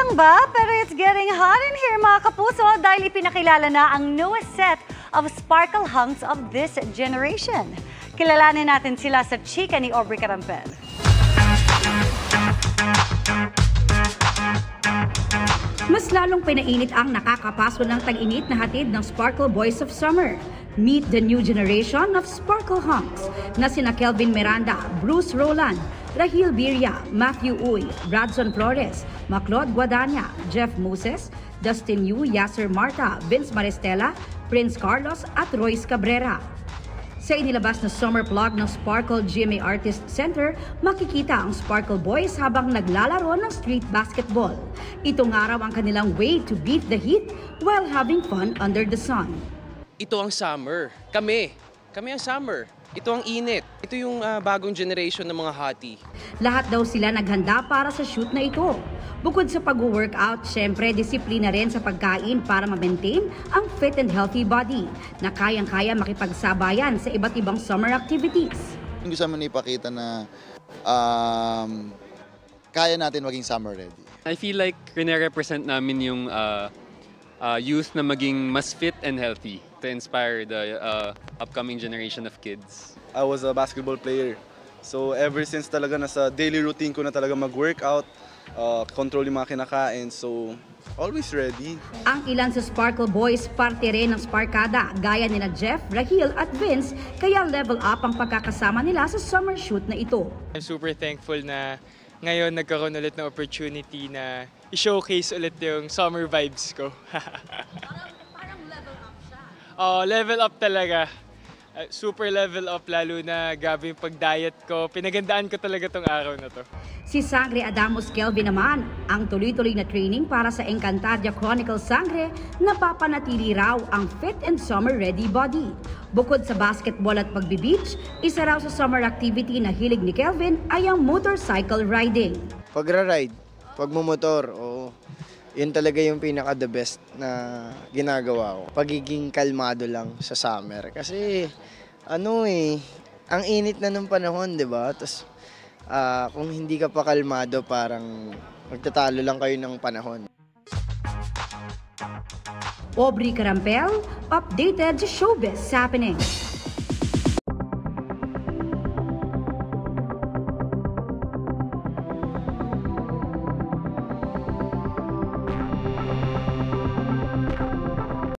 lang ba? Pero it's getting hot in here mga kapuso dahil ipinakilala na ang newest set of sparkle hunks of this generation. Kilalanin natin sila sa chika ni Aubrey Carampel. Mas lalong pinainit ang nakakapaso ng tag-init na hatid ng Sparkle Boys of Summer. Meet the new generation of Sparkle Hunks na sina Kelvin Miranda, Bruce Roland, Rahil Birria, Matthew Uy, Bradson Flores, Maclod Guadagna, Jeff Moses, Dustin Yu, Yasser Marta, Vince Maristella, Prince Carlos at Royce Cabrera. Sa inilabas na summer vlog ng Sparkle GMA Artist Center, makikita ang Sparkle Boys habang naglalaro ng street basketball. Ito nga raw ang kanilang way to beat the heat while having fun under the sun. Ito ang summer. Kami ang summer. Ito ang init. Ito yung bagong generation ng mga hottie. Lahat daw sila naghanda para sa shoot na ito. Bukod sa pag-workout, syempre disiplina rin sa pagkain para ma-maintain ang fit and healthy body na kayang-kaya makipagsabayan sa iba't ibang summer activities. Gusto naman ipakita na kaya natin maging summer ready. I feel like rene-represent namin yung youth na maging mas fit and healthy to inspire the upcoming generation of kids. I was a basketball player. So ever since talaga nasa daily routine ko na talaga mag-workout, control yung mga kinakain, so always ready. Ang ilan sa Sparkle Boys parte rin ng Sparkada, gaya nila Jeff, Rahil at Vince, kaya level up ang pagkakasama nila sa summer shoot na ito. I'm super thankful na ngayon nagkaroon ulit ng opportunity na i-showcase ulit yung summer vibes ko. Parang level up siya. Level up talaga. Super level up, lalo na grabe yung pag-diet ko. Pinagandaan ko talaga tong araw na to. Si Sangre Adamos Kelvin naman, ang tuloy-tuloy na training para sa Encantadia Chronicles Sangre, napapanatili raw ang fit and summer-ready body. Bukod sa basketball at pagbe-beach, isa raw sa summer activity na hilig ni Kelvin ay ang motorcycle riding. Pagra-ride, pagmumotor, yun talaga yung pinaka-the best na ginagawa ko. Pagiging kalmado lang sa summer. Kasi, ang init na ng panahon, di ba? Tapos, kung hindi ka pa kalmado, parang magtatalo lang kayo ng panahon. Aubrey Carampel, updated sa Showbiz Happenings.